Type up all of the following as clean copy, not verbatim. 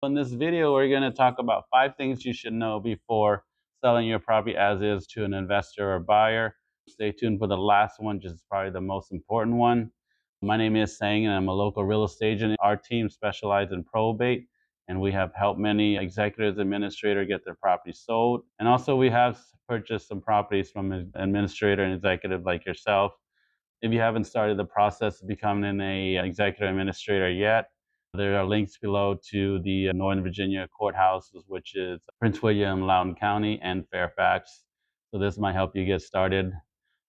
In this video, we're going to talk about 5 things you should know before selling your property as is to an investor or buyer. Stay tuned for the last one, which is probably the most important one. My name is Seng, and I'm a local real estate agent. Our team specializes in probate, and we have helped many executives, administrators get their properties sold. And also, we have purchased some properties from an administrator and executive like yourself. If you haven't started the process of becoming an executive administrator yet, there are links below to the Northern Virginia courthouses, which is Prince William, Loudoun County, and Fairfax. So this might help you get started.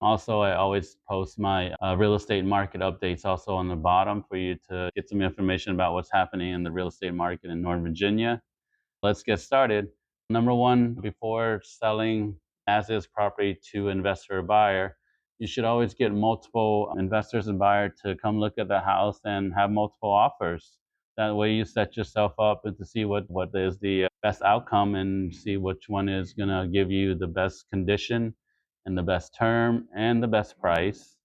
Also, I always post my real estate market updates also on the bottom for you to get some information about what's happening in the real estate market in Northern Virginia. Let's get started. Number one, before selling as is property to investor or buyer, you should always get multiple investors and buyer to come look at the house and have multiple offers. That way you set yourself up to see what is the best outcome and see which one is going to give you the best condition and the best term and the best price.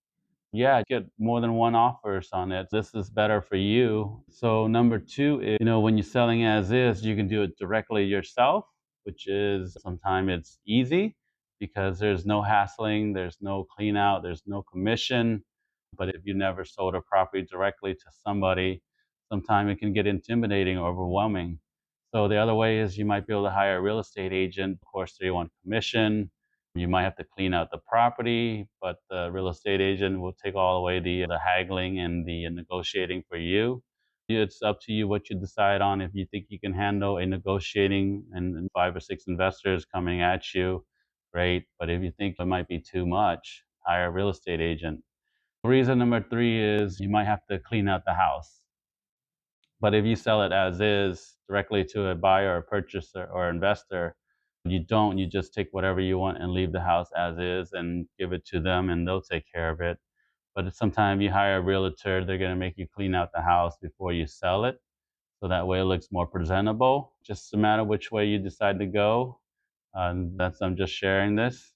Yeah, get more than one offers on it. This is better for you. So number two is, when you're selling as is, you can do it directly yourself, which is sometimes it's easy because there's no hassling, there's no clean out, there's no commission. But if you never sold a property directly to somebody, sometimes it can get intimidating or overwhelming. So the other way is you might be able to hire a real estate agent. Of course, they want commission. You might have to clean out the property, but the real estate agent will take all away the haggling and the negotiating for you. It's up to you what you decide on. If you think you can handle a negotiating and 5 or 6 investors coming at you, great. But if you think it might be too much, hire a real estate agent. Reason number three is you might have to clean out the house. But if you sell it as is directly to a buyer or purchaser or investor, you just take whatever you want and leave the house as is and give it to them and they'll take care of it. But sometimes you hire a realtor, they're going to make you clean out the house before you sell it. So that way it looks more presentable. Just no matter which way you decide to go. I'm just sharing this.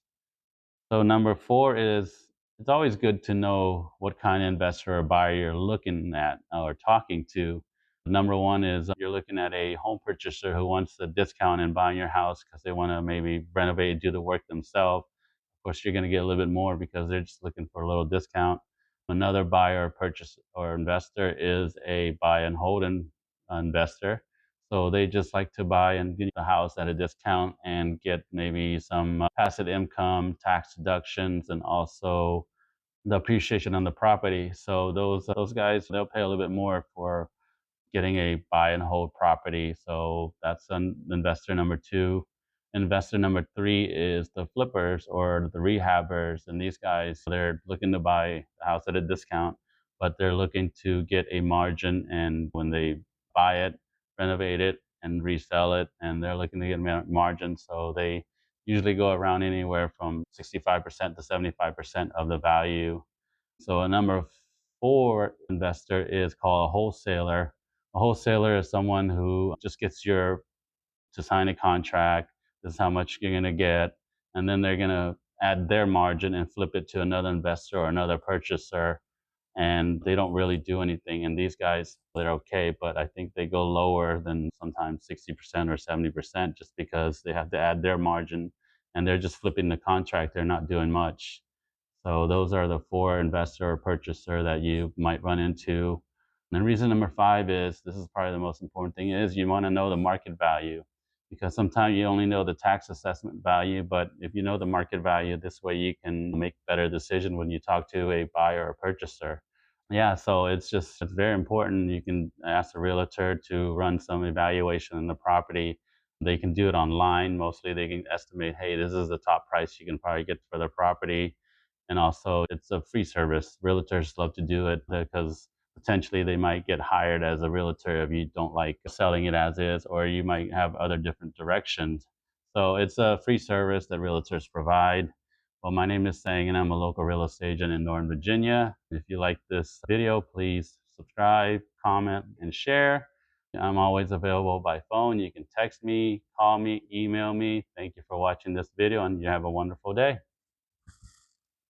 So number four is it's always good to know what kind of investor or buyer you're looking at or talking to. Number one is you're looking at a home purchaser who wants a discount in buying your house because they want to maybe renovate and do the work themselves. Of course, you're going to get a little bit more because they're just looking for a little discount. Another buyer or purchase or investor is a buy and hold investor. So they just like to buy and get the house at a discount and get maybe some passive income, tax deductions, and also the appreciation on the property. So those guys, they'll pay a little bit more for getting a buy and hold property. So that's an investor number two. Investor number three is the flippers or the rehabbers. And these guys, they're looking to buy the house at a discount, but they're looking to get a margin. And when they buy it, renovate it, and resell it, and they're looking to get margin. So they usually go around anywhere from 65% to 75% of the value. So a number four investor is called a wholesaler. A wholesaler is someone who just gets to sign a contract. This is how much you're going to get. And then they're going to add their margin and flip it to another investor or another purchaser. And they don't really do anything. And these guys, they're okay, but I think they go lower than sometimes 60% or 70% just because they have to add their margin and they're just flipping the contract. They're not doing much. So those are the four investor or purchaser that you might run into. And then reason number five is, this is probably the most important thing, is you want to know the market value, because sometimes you only know the tax assessment value, but if you know the market value, this way you can make better decision when you talk to a buyer or purchaser. Yeah, so it's very important. You can ask a realtor to run some evaluation on the property. They can do it online. Mostly they can estimate, hey, this is the top price you can probably get for the property. And also, it's a free service. Realtors love to do it because potentially they might get hired as a realtor if you don't like selling it as is, or you might have other different directions. So it's a free service that realtors provide. Well, my name is Sang, and I'm a local real estate agent in Northern Virginia. If you like this video, please subscribe, comment, and share. I'm always available by phone. You can text me, call me, email me. Thank you for watching this video, and you have a wonderful day.